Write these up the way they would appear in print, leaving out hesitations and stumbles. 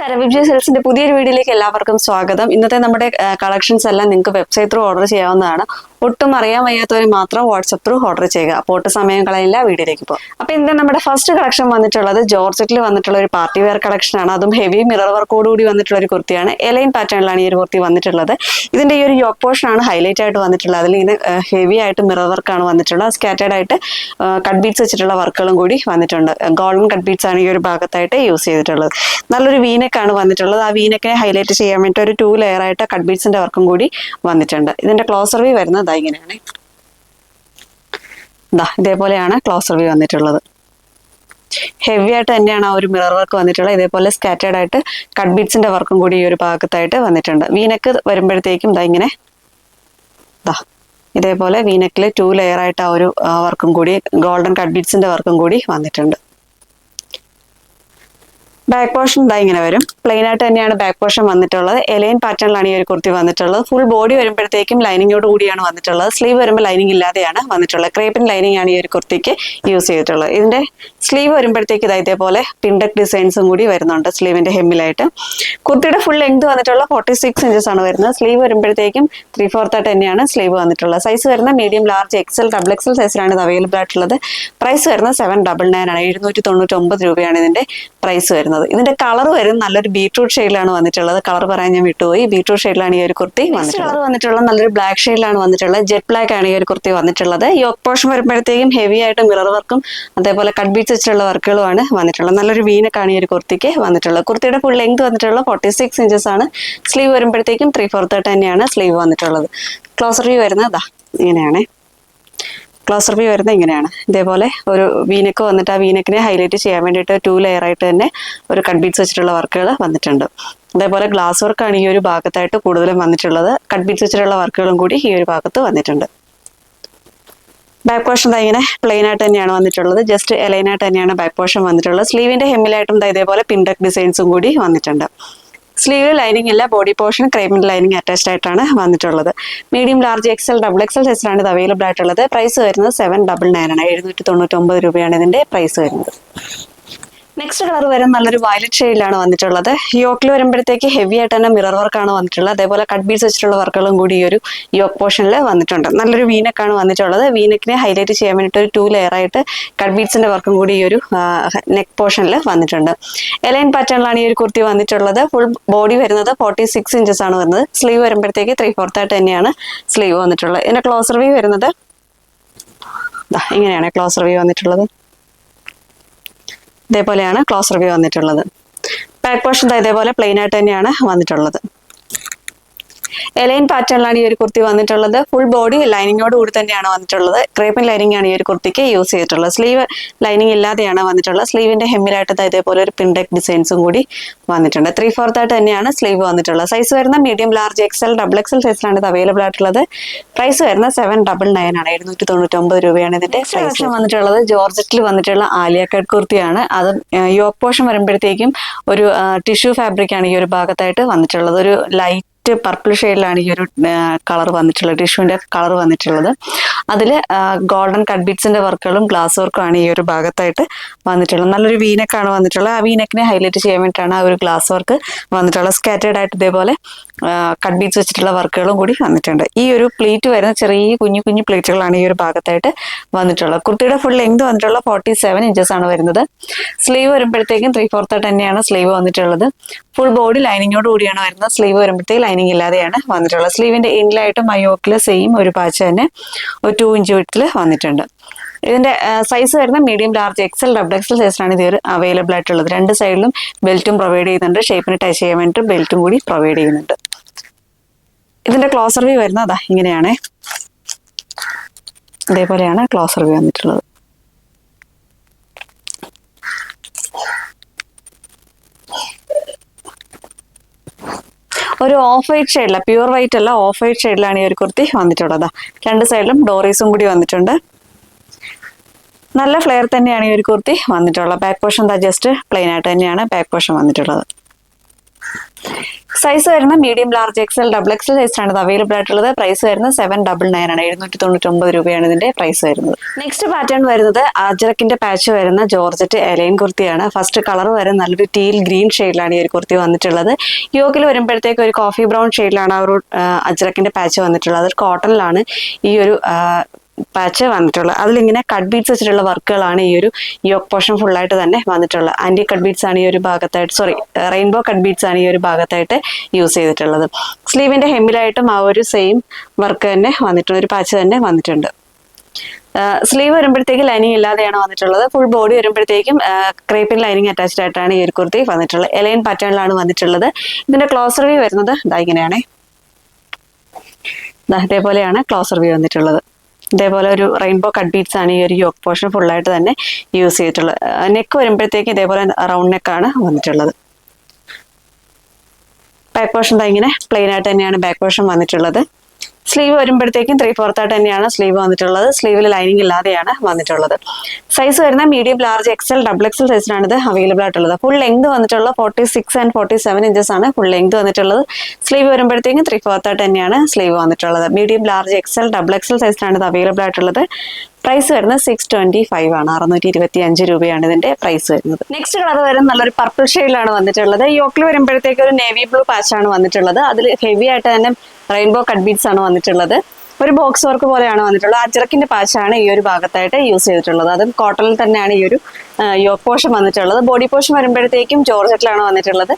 നമസ്കാരം, വിജയ് സെൽസിന്റെ പുതിയൊരു വീഡിയോയിലേക്ക് എല്ലാവർക്കും സ്വാഗതം. ഇന്നത്തെ നമ്മുടെ കളക്ഷൻസ് എല്ലാം നിങ്ങൾക്ക് വെബ്സൈറ്റ് ത്രൂ ഓർഡർ ചെയ്യാവുന്നതാണ്. ഒട്ടും അറിയാൻ വയ്യാത്തവർ മാത്രം വാട്സ്ആപ്പ് ത്രൂ ഓർഡർ ചെയ്യുക. അപ്പോൾ ഒട്ടും സമയം കളയില്ല, വീഡിയോയിലേക്ക് പോകും. അപ്പൊ ഇന്ന് നമ്മുടെ ഫസ്റ്റ് കളക്ഷൻ വന്നിട്ടുള്ളത് ജോർജറ്റിൽ വന്നിട്ടുള്ള ഒരു പാർട്ടി വെയർ കളക്ഷൻ ആണ്. അതും ഹെവി മിറർ വർക്കോടുകൂടി വന്നിട്ടുള്ള ഒരു കുർത്തിയാണ്. എലൈൻ പാറ്റേണിലാണ് ഈ ഒരു കുർത്തി വന്നിട്ടുള്ളത്. ഇതിന്റെ ഈ ഒരു യോക്ക് പോർഷൻ ആണ് ഹൈലൈറ്റ് ആയിട്ട് വന്നിട്ടുള്ളത്. അതിൽ ഇത് ഹെവി ആയിട്ട് മിറർ വർക്കാണ് വന്നിട്ടുള്ളത്. സ്കാറ്റേർഡ് ആയിട്ട് കട്ട് ബീഡ്സ് വെച്ചിട്ടുള്ള വർക്കുകളും കൂടി വന്നിട്ടുണ്ട്. ഗോൾഡൻ കട്ട് ബീഡ്സ് ആണ് ഈ ഒരു ഭാഗത്തായിട്ട് യൂസ് ചെയ്തിട്ടുള്ളത്. നല്ലൊരു വീനെക്കാണ് വന്നിട്ടുള്ളത്. ആ വീനെക്കിനെ ഹൈലൈറ്റ് ചെയ്യാൻ വേണ്ടി ഒരു 2 ലെയർ ആയിട്ട് കട്ട് ബീഡ്സിന്റെ വർക്കും കൂടി വന്നിട്ടുണ്ട്. ഇതിന്റെ ക്ലോസർ വ്യൂ വരുന്നത് ഇങ്ങനെയാണ്. ഇതേപോലെയാണ് ക്ലോസർ വ്യൂ വന്നിട്ടുള്ളത്. ഹെവി ആയിട്ട് തന്നെയാണ് ആ ഒരു മിറർ വർക്ക് വന്നിട്ടുള്ളത്. ഇതേപോലെ സ്കാറ്റേർഡ് ആയിട്ട് കട്ട് ബീഡ്സിന്റെ വർക്കും കൂടി ഈ ഒരു ഭാഗത്തായിട്ട് വന്നിട്ടുണ്ട്. വീനെക്ക് വരുമ്പോഴത്തേക്കും ഇങ്ങനെ ഇതേപോലെ വീനെക്കിൽ 2 ലെയർ ആയിട്ട് ആ ഒരു വർക്കും കൂടി ഗോൾഡൻ കട്ട് ബീഡ്സിന്റെ വർക്കും കൂടി വന്നിട്ടുണ്ട്. ബാക്ക് പോർഷൻ ഇങ്ങനെ വരും. പ്ലെയിൻ ആയിട്ട് തന്നെയാണ് ബാക്ക് പോർഷൻ വന്നിട്ടുള്ളത്. എലൈൻ പാറ്റേണിലാണ് ഈ ഒരു കുർത്തി വന്നിട്ടുള്ളത്. ഫുൾ ബോഡി വരുമ്പോഴത്തേക്കും ലൈനിങ്ങോട് കൂടിയാണ് വന്നിട്ടുള്ളത്. സ്ലീവ് വരുമ്പോൾ ലൈനിങ് ഇല്ലാതെയാണ് വന്നിട്ടുള്ളത്. ക്രേപ്പിൻ ലൈനിങ് ആണ് ഈ ഒരു കുർത്തിക്ക് യൂസ് ചെയ്തിട്ടുള്ളത്. ഇതിന്റെ സ്ലീവ് വരുമ്പോഴത്തേക്ക് ഇതേപോലെ പിൻഡക് ഡിസൈൻസും കൂടി വരുന്നുണ്ട് സ്ലീവിന്റെ ഹെമ്മിലായിട്ട്. കുർത്തിയുടെ ഫുൾ ലെങ്ത് വന്നിട്ടുള്ള 46 ഇഞ്ചസ് ആണ് വരുന്നത്. സ്ലീവ് വരുമ്പോഴത്തേക്കും 3/4 ആയിട്ട് തന്നെയാണ് സ്ലീവ് വന്നിട്ടുള്ളത്. സൈസ് വരുന്ന medium, large, XL, double XL സൈസിലാണ് ഇത് അവൈലബിൾ ആയിട്ടുള്ളത്. പ്രൈസ് വരുന്നത് 799 ആണ്. 799 രൂപയാണ് ഇതിന്റെ പ്രൈസ് വരുന്നത്. ഇതിന്റെ കളർ വരും നല്ലൊരു ബീട്രൂട്ട് ഷെയ്ഡിലാണ് വന്നിട്ടുള്ളത്. കളർ പറയാൻ ഞാൻ വിട്ടുപോയി. ബീട്രൂട്ട് ഷെയ്ഡിലാണ് ഈ ഒരു കുർത്തി വന്നിട്ടുള്ളത്. കളർ വന്നിട്ടുള്ളത് നല്ലൊരു ബ്ലാക്ക് ഷെയ്ഡിലാണ് വന്നിട്ടുള്ളത്. ജെറ്റ് ബ്ലാക്ക് ആണ് ഈ ഒരു കുർത്തി വന്നിട്ടുള്ളത്. യോക്ക് പോർഷൻ വരുമ്പോഴത്തേക്കും ഹെവി ആയിട്ട് മിറർ വർക്കും അതേപോലെ കട്ട് ബീഡ്സ് വെച്ചിട്ടുള്ള വർക്കുകളുമാണ് വന്നിട്ടുള്ളത്. നല്ലൊരു വീനക്കാണ് ഈ ഒരു കുർത്തിക്ക് വന്നിട്ടുള്ളത്. കുർത്തിയുടെ ഫുൾ ലെങ്ത് വന്നിട്ടുള്ളത് 46 ഇഞ്ചസ് ആണ്. സ്ലീവ് വരുമ്പോഴത്തേക്കും 3/4 തന്നെയാണ് സ്ലീവ് വന്നിട്ടുള്ളത്. ക്ലോസർ വ്യൂ വരുന്നത് ഇങ്ങനെയാണ്. ക്ലോസർ വ്യൂ വരുന്നത് ഇങ്ങനെയാണ്. ഇതേപോലെ ഒരു വീനെക്ക് വന്നിട്ട് ആ വീനെക്കിനെ ഹൈലൈറ്റ് ചെയ്യാൻ വേണ്ടിയിട്ട് 2 ലെയർ ആയിട്ട് തന്നെ ഒരു കട്ട് ബീഡ്സ് വെച്ചിട്ടുള്ള വർക്കുകൾ വന്നിട്ടുണ്ട്. അതേപോലെ ഗ്ലാസ് വർക്കാണ് ഈ ഒരു ഭാഗത്തായിട്ട് കൂടുതലും വന്നിട്ടുള്ളത്. കട്ട് ബീഡ്സ് വെച്ചിട്ടുള്ള വർക്കുകളും കൂടി ഈ ഒരു ഭാഗത്ത് വന്നിട്ടുണ്ട്. ബാക്ക് പോർഷൻ ഇങ്ങനെ പ്ലെയിൻ ആയിട്ട് തന്നെയാണ് വന്നിട്ടുള്ളത്. ജസ്റ്റ് എലൈൻ ആയിട്ട് തന്നെയാണ് ബാക്ക് പോർഷൻ വന്നിട്ടുള്ളത്. സ്ലീവിന്റെ ഹെമ്മിലായിട്ടും ഇതേപോലെ പിൻഡക് ഡിസൈൻസും കൂടി വന്നിട്ടുണ്ട്. സ്ലീവിൽ ലൈനിങ് ഇല്ല. ബോഡി പോർഷൻ ക്രേപ്പിൻ ലൈനിങ് അറ്റാച്ച്ഡ് ആയിട്ടാണ് വന്നിട്ടുള്ളത്. Medium, large, XL, double XL സൈസിലാണ് ഇത് അവൈലബിൾ ആയിട്ടുള്ളത്. പ്രൈസ് വരുന്നത് 799 ആണ്. 799 രൂപയാണ് ഇതിന്റെ പ്രൈസ് വരുന്നത്. നെക്സ്റ്റ് കളർ വരും നല്ലൊരു വയലറ്റ് ഷെയ്ഡിലാണ് വന്നിട്ടുള്ളത്. യോക്കിൽ വരുമ്പോഴത്തേക്ക് ഹെവി ആയിട്ട് തന്നെ മിറർ വർക്കാണ് വന്നിട്ടുള്ളത്. അതേപോലെ കട്ട് ബീഡ്സ് വെച്ചിട്ടുള്ള വർക്കുകളും കൂടി ഈ ഒരു യോക്ക് പോർഷനിൽ വന്നിട്ടുണ്ട്. നല്ലൊരു വീനെക്കാണ് വന്നിട്ടുള്ളത്. വീനെക്കിനെ ഹൈലൈറ്റ് ചെയ്യാൻ വേണ്ടിയിട്ട് ഒരു 2 ലെയർ ആയിട്ട് കട്ട് ബീഡ്സിന്റെ വർക്കും കൂടി ഈ ഒരു നെക്ക് പോർഷനിൽ വന്നിട്ടുണ്ട്. എലൈൻ പാറ്റേണിലാണ് ഈ ഒരു കുർത്തി വന്നിട്ടുള്ളത്. ഫുൾ ബോഡി വരുന്നത് 46 ഇഞ്ചസ് ആണ് വരുന്നത്. സ്ലീവ് വരുമ്പോഴത്തേക്ക് 3/4 ആയിട്ട് തന്നെയാണ് സ്ലീവ് വന്നിട്ടുള്ളത്. ഇതിന്റെ ക്ലോസർ വ്യൂ വരുന്നത് ഇങ്ങനെയാണ്. ക്ലോസർ വ്യൂ വന്നിട്ടുള്ളത് ഇതേപോലെയാണ് ക്ലോസർ വ്യൂ വന്നിട്ടുള്ളത്. ബാക്ക് പോർഷൻ ഇതേപോലെ പ്ലെയിൻ ആയിട്ട് തന്നെയാണ് വന്നിട്ടുള്ളത്. എലൈൻ പാറ്റേണിലാണ് ഈ ഒരു കുർത്തി വന്നിട്ടുള്ളത്. ഫുൾ ബോഡി ലൈനിങ്ങോട് കൂടി തന്നെയാണ് വന്നിട്ടുള്ളത്. ക്രേപ്പിൻ ലൈനിങ് ആണ് ഈ ഒരു കുർത്തിക്ക് യൂസ് ചെയ്തിട്ടുള്ളത്. സ്ലീവ് ലൈനിങ് ഇല്ലാതെയാണ് വന്നിട്ടുള്ളത്. സ്ലീവിന്റെ ഹെമ്മിലായിട്ട് ഇതേപോലെ ഒരു പിൻഡക് ഡിസൈൻസും കൂടി വന്നിട്ടുണ്ട്. 3/4 ആയിട്ട് തന്നെയാണ് സ്ലീവ് വന്നിട്ടുള്ളത്. സൈസ് വരുന്ന medium, large, XL, double XL സൈസിലാണ് ഇത് അവൈലബിൾ ആയിട്ടുള്ളത്. പ്രൈസ് വരുന്നത് 799 ആണ്. 799 രൂപയാണ് ഇതിന്റെ പ്രൈസ് വന്നിട്ടുള്ളത്. ജോർജറ്റിൽ വന്നിട്ടുള്ള ആലിയ കട്ട് കുർത്തിയാണ്. അത് യോക്ക് പോർഷൻ വരുമ്പോഴത്തേക്കും ഒരു ടിഷ്യൂ ഫാബ്രിക് ആണ് ഈ ഒരു ഭാഗത്തായിട്ട് വന്നിട്ടുള്ളത്. ഒരു ലൈറ്റ് പർപ്പിൾ ഷെയ്ഡിലാണ് ഈ ഒരു കളർ വന്നിട്ടുള്ളത്. ടിഷ്യൂവിന്റെ കളർ വന്നിട്ടുള്ളത്. അതിൽ ഗോൾഡൻ കട്ട് ബീഡ്സിന്റെ വർക്കുകളും ഗ്ലാസ് വർക്കും ആണ് ഈ ഒരു ഭാഗത്തായിട്ട് വന്നിട്ടുള്ളത്. നല്ലൊരു വീനെക്കാണ് വന്നിട്ടുള്ളത്. ആ വീനെക്കിനെ ഹൈലൈറ്റ് ചെയ്യാൻ വേണ്ടിയിട്ടാണ് ആ ഒരു ഗ്ലാസ് വർക്ക് വന്നിട്ടുള്ളത്. സ്കാറ്റേർഡ് ആയിട്ട് ഇതേപോലെ കട്ട് ബീഡ്സ് വെച്ചിട്ടുള്ള വർക്കുകളും കൂടി വന്നിട്ടുണ്ട്. ഈ ഒരു പ്ലേറ്റ് വരുന്ന ചെറിയ കുഞ്ഞു കുഞ്ഞു പ്ലേറ്റുകളാണ് ഈ ഒരു ഭാഗത്തായിട്ട് വന്നിട്ടുള്ളത്. കുർത്തിയുടെ ഫുൾ ലെങ്ത് വന്നിട്ടുള്ള 47 ഇഞ്ചസ് ആണ് വരുന്നത്. സ്ലീവ് വരുമ്പോഴത്തേക്കും 3/4 തന്നെയാണ് സ്ലീവ് വന്നിട്ടുള്ളത്. ഫുൾ ബോഡി ലൈനിങ്ങോട് കൂടിയാണ് വരുന്നത്. സ്ലീവ് വരുമ്പോഴത്തേക്ക് ലൈനിങ് ഇല്ലാതെയാണ് വന്നിട്ടുള്ളത്. സ്ലീവിന്റെ ഇൻലായിട്ടും മയോക്കില് സെയിം ഒരു പാച്ച് തന്നെ ഒരു 2 ഇഞ്ച് വിട്ടിൽ വന്നിട്ടുണ്ട്. ഇതിന്റെ സൈസ് വരുന്ന medium, large, XL, double XL സൈസിലാണ് ഇത് അവൈലബിൾ ആയിട്ടുള്ളത്. 2 സൈഡിലും ബെൽറ്റും പ്രൊവൈഡ് ചെയ്യുന്നുണ്ട്. ഷേപ്പിന് ടച്ച് ചെയ്യാൻ വേണ്ടിയിട്ട് ബെൽറ്റും കൂടി പ്രൊവൈഡ് ചെയ്യുന്നുണ്ട്. ഇതിന്റെ ക്ലോസർ വ്യൂ വരുന്നത് ഇങ്ങനെയാണ്. ഇതേപോലെയാണ് ക്ലോസർ വ്യൂ വന്നിട്ടുള്ളത്. ഒരു ഓഫ് വൈറ്റ് ഷെയ്ഡില, പ്യൂർ വൈറ്റ് അല്ല, ഓഫ് വൈറ്റ് ഷെയ്ഡിലാണ് ഈ ഒരു കുർത്തി വന്നിട്ടുള്ളത്. 2 സൈഡിലും ഡോറീസും കൂടി വന്നിട്ടുണ്ട്. നല്ല ഫ്ലെയർ തന്നെയാണ് ഈ ഒരു കുർത്തി വന്നിട്ടുള്ളത്. ബാക്ക് പോർഷൻ ജസ്റ്റ് പ്ലെയിൻ ആയിട്ട് തന്നെയാണ് ബാക്ക് പോർഷൻ വന്നിട്ടുള്ളത്. സൈസ് വരുന്ന medium, large, XL, double XL സൈസിലാണ് ഇത് അവൈലബിൾ ആയിട്ടുള്ളത്. പ്രൈസ് വരുന്നത് 799 ആണ്. 799 രൂപയാണ് ഇതിന്റെ പ്രൈസ് വരുന്നത്. നെക്സ്റ്റ് പാറ്റേൺ വരുന്നത് അജ്രക്കിന്റെ പാച്ച് വരുന്ന ജോർജറ്റ് എലൈൻ കുർത്തിയാണ്. ഫസ്റ്റ് കളർ വരുന്ന നല്ലൊരു ടീൽ ഗ്രീൻ ഷെയ്ഡിലാണ് ഈ ഒരു കുർത്തി വന്നിട്ടുള്ളത്. യോക്കിൽ വരുമ്പോഴത്തേക്ക് ഒരു കോഫി ബ്രൗൺ ഷെയ്ഡിലാണ് ആ ഒരു അജ്രക്കിന്റെ പാച്ച് വന്നിട്ടുള്ളത്. അത് കോട്ടണിലാണ് ഈ ഒരു പാച്ച് വന്നിട്ടുള്ളത്. അതിലിങ്ങനെ കട്ട് ബീഡ്സ് വെച്ചിട്ടുള്ള വർക്കുകളാണ് ഈ ഒരു യോക്ക് പോർഷൻ ഫുള്ളായിട്ട് തന്നെ വന്നിട്ടുള്ളത്. ആന്റി കട്ട് ബീഡ്സ് ആണ് ഈ ഒരു ഭാഗത്തായിട്ട്, റെയിൻബോ കട്ട് ബീഡ്സ് ആണ് ഈ ഒരു ഭാഗത്തായിട്ട് യൂസ് ചെയ്തിട്ടുള്ളത്. സ്ലീവിന്റെ ഹെമ്മിലായിട്ടും ആ ഒരു സെയിം വർക്ക് തന്നെ വന്നിട്ടുണ്ട്, ഒരു പാച്ച് തന്നെ വന്നിട്ടുണ്ട്. സ്ലീവ് വരുമ്പോഴത്തേക്ക് ലൈനിങ് ഇല്ലാതെയാണ് വന്നിട്ടുള്ളത്. ഫുൾ ബോഡി വരുമ്പോഴത്തേക്കും ക്രേപ്പിൻ ലൈനിങ് അറ്റാച്ച്ഡ് ആയിട്ടാണ് ഈ ഒരു കുർത്തി വന്നിട്ടുള്ളത്. എലൈൻ പാറ്റേണിലാണ് വന്നിട്ടുള്ളത്. ഇതിന്റെ ക്ലോസർ വ്യൂ വരുന്നത് ഇങ്ങനെയാണ്. ഇതേപോലെയാണ് ക്ലോസർ വ്യൂ വന്നിട്ടുള്ളത്. ഇതേപോലെ ഒരു റെയിൻബോ കട്ട് ബീഡ്സ് ആണ് ഈ ഒരു യോക്ക് പോർഷൻ ഫുള്ളായിട്ട് തന്നെ യൂസ് ചെയ്തിട്ടുള്ളത്. നെക്ക് വരുമ്പോഴത്തേക്ക് ഇതേപോലെ റൗണ്ട് നെക്കാണ് വന്നിട്ടുള്ളത്. ബാക്ക് പോർഷൻ ഇങ്ങനെ പ്ലെയിൻ ആയിട്ട് തന്നെയാണ് ബാക്ക് പോർഷൻ വന്നിട്ടുള്ളത്. സ്ലീവ് വരുമ്പോഴത്തേക്കും 3/4 ആയിട്ട് തന്നെയാണ് സ്ലീവ് വന്നിട്ടുള്ളത്. സ്ലീവിൽ ലൈനിങ് ഇല്ലാതെയാണ് വന്നിട്ടുള്ളത്. സൈസ് വരുന്ന medium, large, XL, double XL സൈസിലാണ് ഇത് അവൈലബിൾ ആയിട്ടുള്ളത്. ഫുൾ ലെങ്ത് വന്നിട്ടുള്ള 46 ആൻഡ് 47 ഇഞ്ചസ് ആണ് ഫുൾ ലെങ്ത് വന്നിട്ടുള്ളത്. സ്ലീവ് വരുമ്പോഴത്തേക്കും 3/4 ആയിട്ട് തന്നെയാണ് സ്ലീവ് വന്നിട്ടുള്ളത്. Medium, large, XL, double XL സൈസിലാണ് ഇത് അവൈലബിൾ ആയിട്ടുള്ളത്. പ്രൈസ് വരുന്നത് 625 ആണ്. 625 രൂപയാണ് ഇതിന്റെ പ്രൈസ് വരുന്നത്. നെക്സ്റ്റ് കളർ വരുന്നത് നല്ലൊരു പർപ്പിൾ ഷെയ്ഡിലാണ് വന്നിട്ടുള്ളത്. യോക്കിൽ വരുമ്പോഴത്തേക്ക് ഒരു നേവി ബ്ലൂ പാച്ചാണ് വന്നിട്ടുള്ളത്. അതിൽ ഹെവി ആയിട്ട് തന്നെ റെയിൻബോ കട്ട് ബീഡ്സ് ആണ് വന്നിട്ടുള്ളത്. ഒരു ബോക്സ് വർക്ക് പോലെയാണ് വന്നിട്ടുള്ളത്. അജ്രക്കിന്റെ പാച്ചാണ് ഈ ഒരു ഭാഗത്തായിട്ട് യൂസ് ചെയ്തിട്ടുള്ളത്. അതും കോട്ടണിൽ തന്നെയാണ് ഈ ഒരു യോക്ക് പോർഷൻ വന്നിട്ടുള്ളത്. ബോഡി പോർഷൻ വരുമ്പോഴത്തേക്കും ജോർജറ്റിലാണ് വന്നിട്ടുള്ളത്.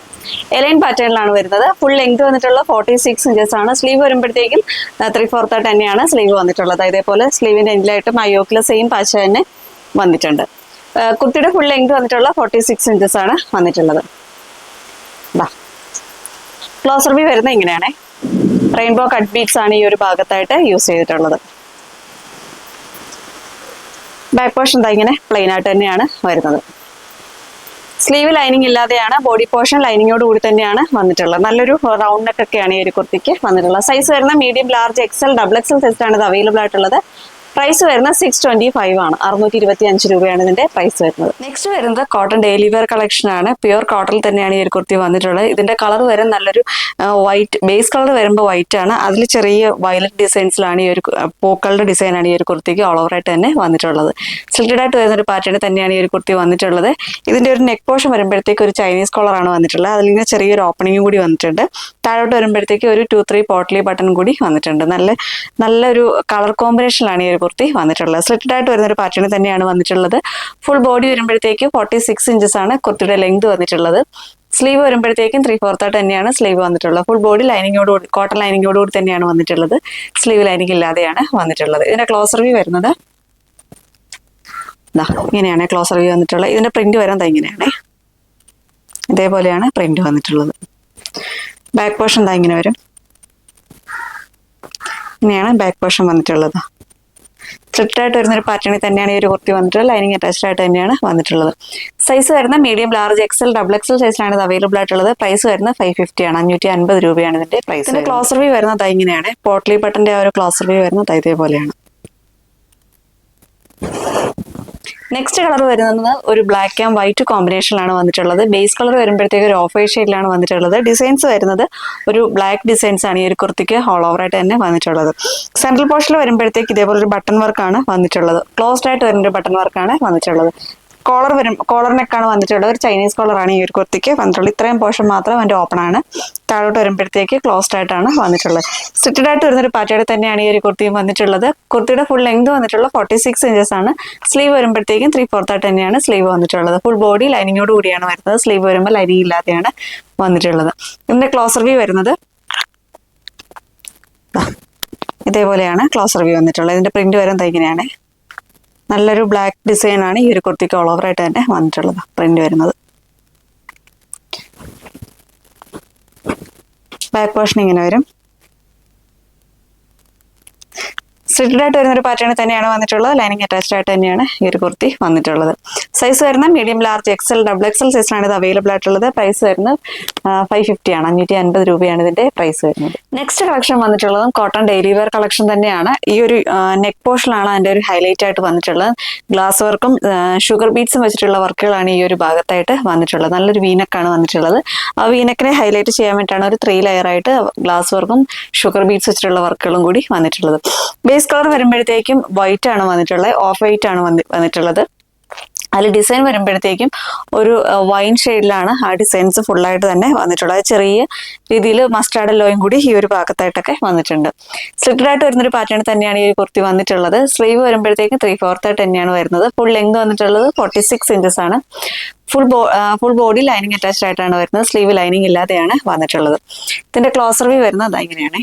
എലൈൻ പാറ്റേണിലാണ് വരുന്നത്. ഫുൾ ലെങ്ത് വന്നിട്ടുള്ളത് 46 ഇഞ്ചസ് ആണ്. സ്ലീവ് വരുമ്പോഴത്തേക്കും 3/4 ആയിട്ട് തന്നെയാണ് സ്ലീവ് വന്നിട്ടുള്ളത്. ഇതേപോലെ സ്ലീവിന്റെ എൻഡിലായിട്ടും ആ യോക്കിലെ സെയിം പാച്ച് തന്നെ വന്നിട്ടുണ്ട്. കുർത്തിയുടെ ഫുൾ ലെങ്ത് വന്നിട്ടുള്ള 46 ഇഞ്ചസ് ആണ് വന്നിട്ടുള്ളത്. ക്ലോസർ വ്യൂ വരുന്നത് ഇങ്ങനെയാണ്. റെയിൻബോ കട്ട് ബീഡ്സ് ആണ് ഈ ഒരു ഭാഗത്തായിട്ട് യൂസ് ചെയ്തിട്ടുള്ളത്. ബാക്ക് പോർഷൻ ഇങ്ങനെ പ്ലെയിൻ ആയിട്ട് തന്നെയാണ് വരുന്നത്. സ്ലീവ് ലൈനിങ് ഇല്ലാതെയാണ്, ബോഡി പോർഷൻ ലൈനിങ്ങോട് കൂടി തന്നെയാണ് വന്നിട്ടുള്ളത്. നല്ലൊരു റൗണ്ട് നെക്ക് ഒക്കെയാണ് ഈ ഒരു കുർത്തിക്ക് വന്നിട്ടുള്ളത്. സൈസ് വരുന്ന medium, large, XL, double XL സൈസിലാണ് ഇത് അവൈലബിൾ ആയിട്ടുള്ളത്. പ്രൈസ് വരുന്നത് 625 ആണ്. 625 രൂപയാണ് ഇതിന്റെ പ്രൈസ് വരുന്നത്. നെക്സ്റ്റ് വരുന്നത് കോട്ടൺ ഡെയിലി വെയർ കളക്ഷൻ ആണ്. പ്യുവർ കോട്ടൺ തന്നെയാണ് ഈ ഒരു കുർത്തി വന്നിട്ടുള്ളത്. ഇതിന്റെ കളർ വരെ നല്ലൊരു വൈറ്റ്, ബേസ് കളർ വരുമ്പോൾ വൈറ്റ് ആണ്. അതിൽ ചെറിയ വയലറ്റ് ഡിസൈൻസിലാണ് ഈ ഒരു പൂക്കളുടെ ഡിസൈനാണ് ഈ ഒരു കുർത്തിക്ക് ഓൾ ഓവർ ആയിട്ട് തന്നെ വന്നിട്ടുള്ളത്. സിൽറ്റഡ് ആയിട്ട് വരുന്ന ഒരു പാറ്റേൺ തന്നെയാണ് ഈ ഒരു കുർത്തി വന്നിട്ടുള്ളത്. ഇതിന്റെ ഒരു നെക്ക് പോർഷൻ വരുമ്പോഴത്തേക്ക് ഒരു ചൈനീസ് കോളറാണ് വന്നിട്ടുള്ളത്. അതിലിങ്ങനെ ചെറിയൊരു ഓപ്പണിംഗും കൂടി വന്നിട്ടുണ്ട്. താഴോട്ട് വരുമ്പോഴത്തേക്ക് ഒരു 2-3 പോട്ട്ലി ബട്ടൺ കൂടി വന്നിട്ടുണ്ട്. നല്ലൊരു കളർ കോമ്പിനേഷനിലാണ് ഈ ഒരു കുർത്തി വന്നിട്ടുള്ളത്. സ്ലിറ്റഡ് ആയിട്ട് വരുന്ന ഒരു പാറ്റേൺ തന്നെയാണ് വന്നിട്ടുള്ളത്. ഫുൾ ബോഡി വരുമ്പോഴത്തേക്ക് 46 ഇഞ്ചസ് ആണ് കുർത്തിയുടെ ലെങ്ത് വന്നിട്ടുള്ളത്. സ്ലീവ് വരുമ്പോഴത്തേക്കും 3/4 ആയിട്ട് തന്നെയാണ് സ്ലീവ് വന്നിട്ടുള്ളത്. ഫുൾ ബോഡി ലൈനിങ്ങോടുകൂടി, കോട്ടൺ ലൈനിങ്ങോടുകൂടി തന്നെയാണ് വന്നിട്ടുള്ളത്. സ്ലീവ് ലൈനിങ് ഇല്ലാതെയാണ് വന്നിട്ടുള്ളത്. ഇതിന്റെ ക്ലോസർ വ്യൂ വരുന്നത് ഇങ്ങനെയാണ്. ക്ലോസർ വ്യൂ വന്നിട്ടുള്ളത്. ഇതിന്റെ പ്രിന്റ് വരുന്നത് ഇങ്ങനെയാണ്. ഇതേപോലെയാണ് പ്രിന്റ് വന്നിട്ടുള്ളത്. ബാക്ക് പോർഷൻ ഇങ്ങനെ വരും. ഇങ്ങനെയാണ് ബാക്ക് പോർഷൻ വന്നിട്ടുള്ളത്. സ്ട്രിക്റ്റ് ആയിട്ട് വരുന്ന ഒരു പാറ്റേണിൽ തന്നെയാണ് ഈ ഒരു കുർത്തി വന്നിട്ടുള്ളത്. ലൈനിങ് അറ്റാച്ച്ഡ് ആയിട്ട് തന്നെയാണ് വന്നിട്ടുള്ളത്. സൈസ് വരുന്ന medium, large, XL, double XL സൈസിലാണ് ഇത് അവൈലബിൾ ആയിട്ടുള്ളത്. പ്രൈസ് വരുന്നത് 550 ആണ്. 550 രൂപയാണ് ഇതിന്റെ പ്രൈസ്. ഇതിന്റെ ക്ലോസർ വ്യൂ വരുന്നത് ഇങ്ങനെയാണ്. പോട്ട്ലി ബട്ടന്റെ ആ ഒരു ക്ലോസർ വ്യൂ വരുന്നത് ഇതേപോലെയാണ്. നെക്സ്റ്റ് കളർ വരുന്നത് ഒരു ബ്ലാക്ക് ആൻഡ് വൈറ്റ് കോമ്പിനേഷനിലാണ് വന്നിട്ടുള്ളത്. ബേസ് കളർ വരുമ്പോഴത്തേക്ക് ഒരു ഓഫ് വൈറ്റ് ഷെയ്ഡിലാണ് വന്നിട്ടുള്ളത്. ഡിസൈൻസ് വരുന്നത് ഒരു ബ്ലാക്ക് ഡിസൈൻസ് ആണ് ഈ ഒരു കുർത്തിക്ക് ഓൾ ഓവർ ആയിട്ട് തന്നെ വന്നിട്ടുള്ളത്. സെൻട്രൽ പോർഷനിൽ വരുമ്പോഴത്തേക്ക് ഇതേപോലെ ഒരു ബട്ടൺ വർക്കാണ് വന്നിട്ടുള്ളത്. ക്ലോസ്ഡ് ആയിട്ട് വരുന്ന ഒരു ബട്ടൺ വർക്കാണ് വന്നിട്ടുള്ളത്. കോളർ നെക്കാണ് വന്നിട്ടുള്ളത്. ഒരു ചൈനീസ് കോളറാണ് ഈ ഒരു കുർത്തിക്ക് വന്നിട്ടുള്ളത്. ഇത്രയും പോർഷൻ മാത്രം അതിന്റെ ഓപ്പൺ ആണ്. താഴോട്ട് വരുമ്പോഴത്തേക്ക് ക്ലോസ്ഡ് ആയിട്ടാണ് വന്നിട്ടുള്ളത്. സ്റ്റിറ്റഡ് ആയിട്ട് വരുന്നൊരു പാറ്റേൺ തന്നെയാണ് ഈ ഒരു കുർത്തിയും വന്നിട്ടുള്ളത്. കുർത്തിയുടെ ഫുൾ ലെങ്ത് വന്നിട്ടുള്ള 46 ഇഞ്ചസ് ആണ്. സ്ലീവ് വരുമ്പോഴത്തേക്കും 3/4 ആയിട്ട് തന്നെയാണ് സ്ലീവ് വന്നിട്ടുള്ളത്. ഫുൾ ബോഡി ലൈനിങ്ങോട് കൂടിയാണ് വരുന്നത്. സ്ലീവ് വരുമ്പോൾ ലൈനിങ് ഇല്ലാതെയാണ് വന്നിട്ടുള്ളത്. ഇതിന്റെ ക്ലോസർ വ്യൂ വരുന്നത് ഇതേപോലെയാണ് ക്ലോസർ വ്യൂ വന്നിട്ടുള്ളത്. ഇതിന്റെ പ്രിന്റ് വരുന്നത് ഇങ്ങനെയാണ്. നല്ലൊരു ബ്ലാക്ക് ഡിസൈൻ ആണ് ഈ ഒരു കുർത്തിക്ക് ഓൾ ഓവർ ആയിട്ട് തന്നെ വന്നിട്ടുള്ളത്. പ്രിന്റ് വരുന്നത് ബാക്ക് പോർഷൻ ഇങ്ങനെ വരും. സ്ലിറ്റഡ് ആയിട്ട് വരുന്ന ഒരു പാറ്റേൺ തന്നെയാണ് വന്നിട്ടുള്ളത്. ലൈനിങ് അറ്റാച്ച്ഡ് ആയിട്ട് തന്നെയാണ് ഈ ഒരു കുർത്തി വന്നിട്ടുള്ളത്. സൈസ് വരുന്ന medium, large, XL, double XL സൈസിലാണ് ഇത് അവൈലബിൾ ആയിട്ടുള്ളത്. പ്രൈസ് വരുന്നത് 550 ആണ്. 550 രൂപയാണ് ഇതിന്റെ പ്രൈസ് വരുന്നത്. നെക്സ്റ്റ് കളക്ഷൻ വന്നിട്ടുള്ളതും കോട്ടൺ ഡെയിലി വെയർ കളക്ഷൻ തന്നെയാണ്. ഈ ഒരു നെക്ക് പോർഷനാണ് അതിന്റെ ഒരു ഹൈലൈറ്റ് ആയിട്ട് വന്നിട്ടുള്ളത്. ഗ്ലാസ് വർക്കും ഷുഗർ ബീഡ്സും വെച്ചിട്ടുള്ള വർക്കുകളാണ് ഈ ഒരു ഭാഗത്തായിട്ട് വന്നിട്ടുള്ളത്. നല്ലൊരു വീനക്കാണ് വന്നിട്ടുള്ളത്. ആ വീനക്കിനെ ഹൈലൈറ്റ് ചെയ്യാൻ വേണ്ടിയിട്ടാണ് ഒരു 3 ലെയർ ആയിട്ട് ഗ്ലാസ് വർക്കും ഷുഗർ ബീഡ്സ് വെച്ചിട്ടുള്ള വർക്കുകളും കൂടി വന്നിട്ടുള്ളത്. ബേസ് കളർ വരുമ്പോഴത്തേക്കും വൈറ്റ് ആണ് വന്നിട്ടുള്ളത്. ഓഫ് വൈറ്റ് ആണ് വന്നിട്ടുള്ളത്. അതിൽ ഡിസൈൻ വരുമ്പോഴത്തേക്കും ഒരു വൈൻ ഷെയ്ഡിലാണ് ആ ഡിസൈൻസ് ഫുള്ളായിട്ട് തന്നെ വന്നിട്ടുള്ളത്. ചെറിയ രീതിയിൽ മസ്റ്റാർഡ് യെല്ലോയും കൂടി ഈ ഒരു ഭാഗത്തായിട്ടൊക്കെ വന്നിട്ടുണ്ട്. സ്ലിറ്റഡ് ആയിട്ട് വരുന്നൊരു പാറ്റേൺ തന്നെയാണ് ഈ ഒരു കുർത്തി വന്നിട്ടുള്ളത്. സ്ലീവ് വരുമ്പോഴത്തേക്കും 3/4 ആയിട്ട് തന്നെയാണ് വരുന്നത്. ഫുൾ ലെങ്ത് വന്നിട്ടുള്ളത് 46 ഇഞ്ചസ് ആണ്. ഫുൾ ബോഡി ലൈനിങ് അറ്റാച്ച്ഡ് ആയിട്ടാണ് വരുന്നത്. സ്ലീവ് ലൈനിങ് ഇല്ലാതെയാണ് വന്നിട്ടുള്ളത്. ഇതിന്റെ ക്ലോസർ വ്യൂ വരുന്നത് ഇങ്ങനെയാണ്.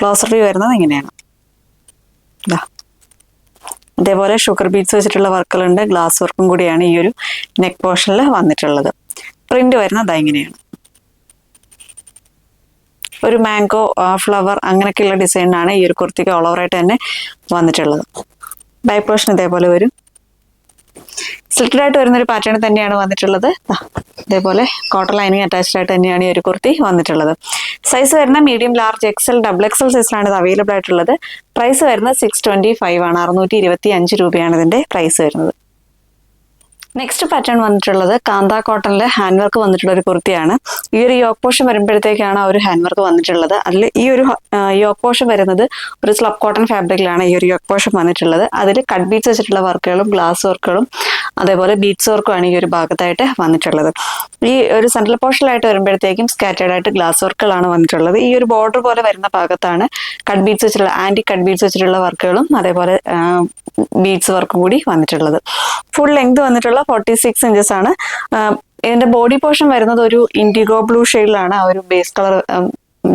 ക്ലോസർ വ്യൂ വരുന്നത് ഇങ്ങനെയാണ്. അതേപോലെ ഷുഗർ ബീഡ്സ് വെച്ചിട്ടുള്ള വർക്കുകളുണ്ട്. ഗ്ലാസ് വർക്കും കൂടിയാണ് ഈ ഒരു നെക്ക് പോർഷനിൽ വന്നിട്ടുള്ളത്. പ്രിന്റ് വരുന്നത് ഇങ്ങനെയാണ്. ഒരു മാംഗോ ഫ്ലവർ അങ്ങനെയൊക്കെയുള്ള ഡിസൈനാണ് ഈ ഒരു കുർത്തിക്ക് ഓൾ ഓവർ ആയിട്ട് തന്നെ വന്നിട്ടുള്ളത്. ബാക്ക് പോർഷൻ ഇതേപോലെ വരും. സ്ലിറ്റഡ് ആയിട്ട് വരുന്നൊരു പാറ്റേൺ തന്നെയാണ് വന്നിട്ടുള്ളത്. ഇതേപോലെ കോട്ടൺ ലൈനിങ് അറ്റാച്ച്ഡ് ആയിട്ട് തന്നെയാണ് ഈ ഒരു കുർത്തി വന്നിട്ടുള്ളത്. സൈസ് വരുന്ന medium, large, XL, double XL സൈസിലാണ് ഇത് അവൈലബിൾ ആയിട്ടുള്ളത്. പ്രൈസ് വരുന്നത് 625 ആണ്. 625 രൂപയാണ് ഇതിന്റെ പ്രൈസ് വരുന്നത്. നെക്സ്റ്റ് പാറ്റേൺ വന്നിട്ടുള്ളത് കാന്ത കോട്ടണിലെ ഹാൻഡ് വർക്ക് വന്നിട്ടുള്ള ഒരു കുർത്തിയാണ്. ഈ ഒരു യോക്ക് പോർഷൻ വരുമ്പോഴത്തേക്കാണ് ആ ഒരു ഹാൻഡ് വർക്ക് വന്നിട്ടുള്ളത്. അതിൽ ഈ ഒരു യോക്ക് പോർഷൻ വരുന്നത് ഒരു സ്ലബ് കോട്ടൺ ഫാബ്രിക്കിലാണ് ഈ ഒരു യോക്ക് പോർഷൻ വന്നിട്ടുള്ളത്. അതിൽ കട്ട് ബീഡ്സ് വെച്ചിട്ടുള്ള വർക്കുകളും ഗ്ലാസ് വർക്കുകളും അതേപോലെ ബീഡ്സ് വർക്കും ആണ് ഈ ഒരു ഭാഗത്തായിട്ട് വന്നിട്ടുള്ളത്. ഈ ഒരു സെൻട്രൽ പോർഷനിലായിട്ട് വരുമ്പോഴത്തേക്കും സ്കാറ്റേർഡ് ആയിട്ട് ഗ്ലാസ് വർക്കുകളാണ് വന്നിട്ടുള്ളത്. ഈ ഒരു ബോർഡർ പോലെ വരുന്ന ഭാഗത്താണ് കട്ട് ബീഡ്സ് വെച്ചിട്ടുള്ള ആന്റി കട്ട് ബീഡ്സ് വെച്ചിട്ടുള്ള വർക്കുകളും അതേപോലെ ബീഡ്സ് വർക്കും കൂടി വന്നിട്ടുള്ളത്. ഫുൾ ലെങ്ത് വന്നിട്ടുള്ള 46 ഇഞ്ചസ് ആണ്. ഇതിന്റെ ബോഡി പോർഷൻ വരുന്നത് ഒരു ഇൻഡിഗോ ബ്ലൂ ഷെയ്ഡിലാണ് ആ ഒരു ബേസ് കളർ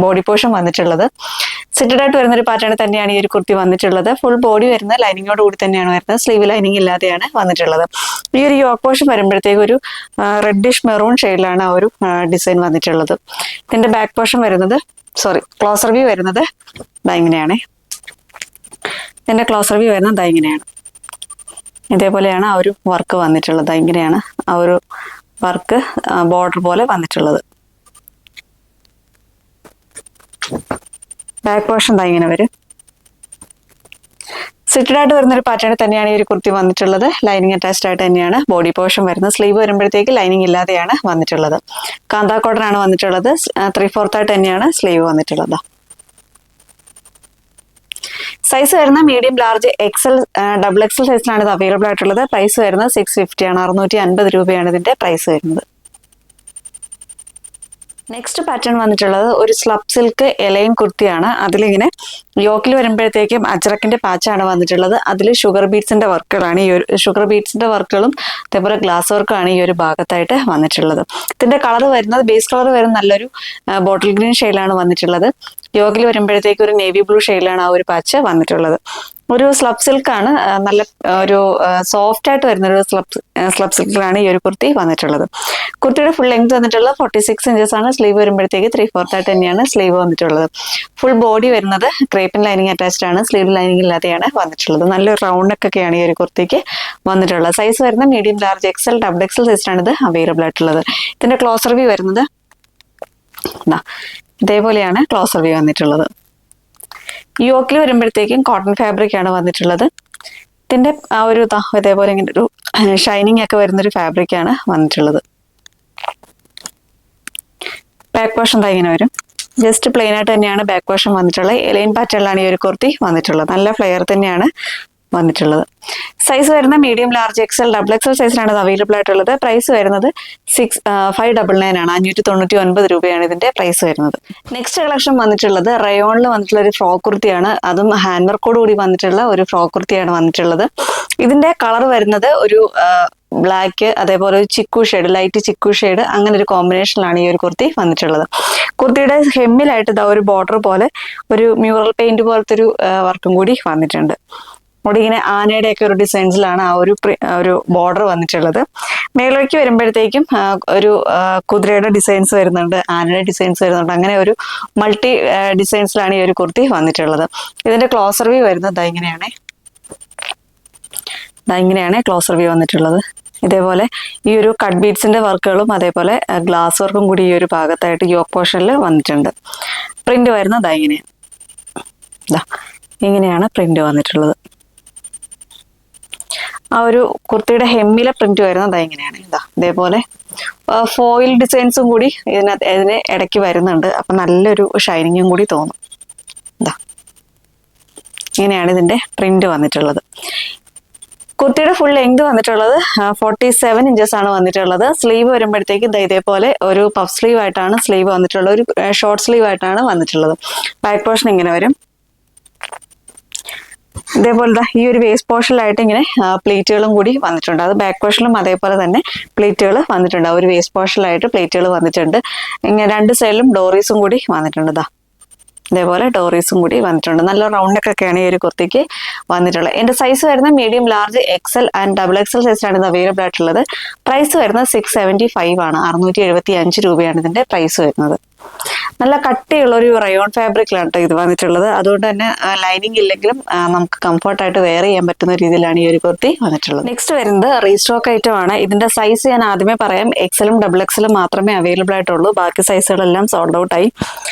ബോഡി പോർഷൻ വന്നിട്ടുള്ളത്. സിറ്റഡ് ആയിട്ട് വരുന്ന ഒരു പാറ്റേൺ തന്നെയാണ് ഈ ഒരു കുർത്തി വന്നിട്ടുള്ളത്. ഫുൾ ബോഡി വരുന്ന ലൈനിങ്ങോട് കൂടി തന്നെയാണ് വരുന്നത്. സ്ലീവ് ലൈനിങ് ഇല്ലാതെയാണ് വന്നിട്ടുള്ളത്. ഈ ഒരു യോക്ക് പോർഷൻ വരുമ്പോഴത്തേക്ക് ഒരു റെഡിഷ് മെറൂൺ ഷെയ്ഡിലാണ് ആ ഒരു ഡിസൈൻ വന്നിട്ടുള്ളത്. ഇതിന്റെ ബാക്ക് പോർഷൻ വരുന്നത് ക്ലോസർ വ്യൂ വരുന്നത് ഇങ്ങനെയാണ്. ഇതിന്റെ ക്ലോസർ വ്യൂ വരുന്നത് ഇങ്ങനെയാണ്. ഇതേപോലെയാണ് ആ ഒരു വർക്ക് വന്നിട്ടുള്ളത്. ഇങ്ങനെയാണ് ആ ഒരു വർക്ക് ബോർഡർ പോലെ വന്നിട്ടുള്ളത്. ബാക്ക് പോർഷൻ ഇങ്ങനെ വരും. സിറ്റഡ് ആയിട്ട് വരുന്ന ഒരു പാറ്റേൺ തന്നെയാണ് ഈ ഒരു കുർത്തി വന്നിട്ടുള്ളത്. ലൈനിങ് അറ്റാച്ച്ഡ് ആയിട്ട് തന്നെയാണ് ബോഡി പോർഷൻ വരുന്നത്. സ്ലീവ് വരുമ്പോഴത്തേക്ക് ലൈനിങ് ഇല്ലാതെയാണ് വന്നിട്ടുള്ളത്. കാന്ത കോട്ടൺ ആണ് വന്നിട്ടുള്ളത്. 3/4 ആയിട്ട് തന്നെയാണ് സ്ലീവ് വന്നിട്ടുള്ളത്. സൈസ് വരുന്ന medium, large, XL, double XL സൈസിലാണ് ഇത് അവൈലബിൾ ആയിട്ടുള്ളത്. പ്രൈസ് വരുന്നത് 650 ആണ്. 650 രൂപയാണ് ഇതിന്റെ പ്രൈസ് വരുന്നത്. നെക്സ്റ്റ് പാറ്റേൺ വന്നിട്ടുള്ളത് ഒരു സ്ലബ് സിൽക്ക് എലൈൻ കുർത്തിയാണ്. അതിലിങ്ങനെ യോക്കിൽ വരുമ്പോഴത്തേക്കും അജ്രക്കിന്റെ പാച്ചാണ് വന്നിട്ടുള്ളത്. അതിൽ ഷുഗർ ബീഡ്സിന്റെ വർക്കുകളാണ് ഈ ഒരു ഷുഗർ ബീഡ്സിന്റെ വർക്കുകളും അതേപോലെ ഗ്ലാസ് വർക്കാണ് ഈ ഒരു ഭാഗത്തായിട്ട് വന്നിട്ടുള്ളത്. ഇതിന്റെ കളർ വരുന്നത് ബേസ് കളർ വരുന്നത് നല്ലൊരു ബോട്ടിൽ ഗ്രീൻ ഷെയ്ഡിലാണ് വന്നിട്ടുള്ളത്. യോക്കിൽ വരുമ്പോഴത്തേക്ക് ഒരു നേവി ബ്ലൂ ഷെയ്ഡിലാണ് ആ ഒരു പാച്ച് വന്നിട്ടുള്ളത്. ഒരു സ്ലബ് സിൽക്കാണ്. നല്ല ഒരു സോഫ്റ്റ് ആയിട്ട് വരുന്ന ഒരു സ്ലബ് സിൽക്കിലാണ് ഈ ഒരു കുർത്തി വന്നിട്ടുള്ളത്. കുർത്തിയുടെ ഫുൾ ലെങ്ത് വന്നിട്ടുള്ളത് 46 ഇഞ്ചസ് ആണ്. സ്ലീവ് വരുമ്പോഴത്തേക്ക് 3/4 ആയിട്ട് തന്നെയാണ് സ്ലീവ് വന്നിട്ടുള്ളത്. ഫുൾ ബോഡി വരുന്നത് ക്രേപ്പിൻ ലൈനിങ് അറ്റാച്ച്ഡ് ആണ്. സ്ലീവ് ലൈനിങ് ഇല്ലാതെയാണ് വന്നിട്ടുള്ളത്. നല്ലൊരു റൗണ്ട് നെക്കൊക്കെയാണ് ഈ ഒരു കുർത്തിക്ക് വന്നിട്ടുള്ളത്. സൈസ് വരുന്ന medium, large, XL, double XL സൈസിലാണ് ഇത് അവൈലബിൾ ആയിട്ടുള്ളത്. ഇതിന്റെ ക്ലോസർ വ്യൂ വരുന്നത് ഇതേപോലെയാണ് ക്ലോസർ വ്യൂ വന്നിട്ടുള്ളത്. യോക്കിൽ വരുമ്പോഴത്തേക്കും കോട്ടൺ ഫാബ്രിക് ആണ് വന്നിട്ടുള്ളത്. ഇതിന്റെ ആ ഒരു ഇതേപോലെ ഇങ്ങനെ ഒരു ഷൈനിങ് ഒക്കെ വരുന്നൊരു ഫാബ്രിക് ആണ് വന്നിട്ടുള്ളത്. ബാക്ക് പോർഷൻ ഇങ്ങനെ വരും. ജസ്റ്റ് പ്ലെയിൻ ആയിട്ട് തന്നെയാണ് ബാക്ക് പോർഷൻ വന്നിട്ടുള്ളത്. എലൈൻ പാറ്റേണിലാണ് ഈ ഒരു കുർത്തി വന്നിട്ടുള്ളത്. നല്ല ഫ്ലെയർ തന്നെയാണ് വന്നിട്ടുള്ളത്. സൈസ് വരുന്ന medium, large, XL, double XL സൈസിലാണ് ഇത് അവൈലബിൾ ആയിട്ടുള്ളത്. പ്രൈസ് വരുന്നത് 599 ആണ്. 599 രൂപയാണ് ഇതിന്റെ പ്രൈസ് വരുന്നത്. നെക്സ്റ്റ് കളക്ഷൻ വന്നിട്ടുള്ളത് റയോണിൽ വന്നിട്ടുള്ള ഒരു ഫ്രോക്ക് കുർത്തിയാണ്. അതും ഹാൻഡ് വർക്കോട് കൂടി വന്നിട്ടുള്ള ഒരു ഫ്രോക്ക് കുർത്തിയാണ് വന്നിട്ടുള്ളത്. ഇതിന്റെ കളർ വരുന്നത് ഒരു ബ്ലാക്ക്, അതേപോലെ ഒരു chikoo shade, light chikoo shade, അങ്ങനെ ഒരു കോമ്പിനേഷനിലാണ് ഈ ഒരു കുർത്തി വന്നിട്ടുള്ളത്. കുർത്തിയുടെ ഹെമ്മിലായിട്ട് ഒരു ബോർഡർ പോലെ ഒരു മ്യൂറൽ പെയിന്റ് പോലത്തെ ഒരു വർക്കും കൂടി വന്നിട്ടുണ്ട്. അവിടെ ഇങ്ങനെ ആനയുടെ ഒക്കെ ഒരു ഡിസൈൻസിലാണ് ആ ഒരു ബോർഡർ വന്നിട്ടുള്ളത്. മേളിലേക്ക് വരുമ്പോഴത്തേക്കും ഒരു കുതിരയുടെ ഡിസൈൻസ് വരുന്നുണ്ട്, ആനയുടെ ഡിസൈൻസ് വരുന്നുണ്ട്. അങ്ങനെ ഒരു മൾട്ടി ഡിസൈൻസിലാണ് ഈ ഒരു കുർത്തി വന്നിട്ടുള്ളത്. ഇതിന്റെ ക്ലോസർ വ്യൂ വരുന്നത് ഇങ്ങനെയാണ് ക്ലോസർ വ്യൂ വന്നിട്ടുള്ളത്. ഇതേപോലെ ഈ ഒരു കട്ട് ബീഡ്സിന്റെ വർക്കുകളും അതേപോലെ ഗ്ലാസ് വർക്കും കൂടി ഈ ഒരു ഭാഗത്തായിട്ട് യോക്ക് പോർഷനിൽ വന്നിട്ടുണ്ട്. പ്രിന്റ് വരുന്നത് ഇങ്ങനെയാണ് പ്രിന്റ് വന്നിട്ടുള്ളത്. ആ ഒരു കുർത്തിയുടെ ഹെമ്മിലെ പ്രിന്റ് വരുന്നത് ഇങ്ങനെയാണ്. ഇതേപോലെ ഫോയിൽ ഡിസൈൻസും കൂടി ഇതിന് ഇടയ്ക്ക് വരുന്നുണ്ട്. അപ്പൊ നല്ലൊരു ഷൈനിങ്ങും കൂടി തോന്നും. ഇങ്ങനെയാണ് ഇതിന്റെ പ്രിന്റ് വന്നിട്ടുള്ളത്. കുർത്തിയുടെ ഫുൾ ലെങ്ത് വന്നിട്ടുള്ളത് 47 ഇഞ്ചസ് ആണ് വന്നിട്ടുള്ളത്. സ്ലീവ് വരുമ്പോഴത്തേക്കും ഇതേപോലെ ഒരു പഫ് സ്ലീവ് ആയിട്ടാണ് സ്ലീവ് വന്നിട്ടുള്ളത്, ഒരു ഷോർട്ട് സ്ലീവ് ആയിട്ടാണ് വന്നിട്ടുള്ളത്. ബാക്ക് പോർഷൻ ഇങ്ങനെ വരും. ഇതേപോലെ ഈ ഒരു വേസ്റ്റ് പോർഷനിലായിട്ട് ഇങ്ങനെ പ്ലേറ്റുകളും കൂടി വന്നിട്ടുണ്ട്. അത് ബാക്ക് പോർഷനിലും അതേപോലെ തന്നെ പ്ലേറ്റുകൾ വന്നിട്ടുണ്ട്. ആ ഒരു വേസ്റ്റ് പോർഷനിലായിട്ട് പ്ലേറ്റുകൾ വന്നിട്ടുണ്ട്. ഇങ്ങനെ രണ്ട് സൈഡിലും ഡോറീസും കൂടി വന്നിട്ടുണ്ട്. ഇതേപോലെ ഡോറീസും കൂടി വന്നിട്ടുണ്ട്. നല്ല റൗണ്ട് ഒക്കെയാണ് ഈ ഒരു കുർത്തിക്ക് വന്നിട്ടുള്ളത്. എന്റെ സൈസ് വരുന്നത് medium, large, XL and double XL സൈസിലാണ് ഇത് അവൈലബിൾ ആയിട്ടുള്ളത്. പ്രൈസ് വരുന്നത് 675 ആണ്. 675 രൂപയാണ് ഇതിന്റെ പ്രൈസ് വരുന്നത്. നല്ല കട്ടിയുള്ള ഒരു റയോൺ ഫാബ്രിക്കിലാണ് കേട്ടോ ഇത് വന്നിട്ടുള്ളത്. അതുകൊണ്ട് തന്നെ ലൈനിങ് ഇല്ലെങ്കിലും നമുക്ക് കംഫർട്ടായിട്ട് വെയർ ചെയ്യാൻ പറ്റുന്ന രീതിയിലാണ് ഈ ഒരു കുർത്തി വന്നിട്ടുള്ളത്. നെക്സ്റ്റ് വരുന്നത് റീസ്റ്റോക്ക് ഐറ്റം ആണ്. ഇതിന്റെ സൈസ് ഞാൻ ആദ്യമേ പറയാം, എക്സലും ഡബിൾ എക്സലും മാത്രമേ അവൈലബിൾ ആയിട്ടുള്ളൂ. ബാക്കി സൈസുകളെല്ലാം സോൾഡ് ഔട്ട് ആയി.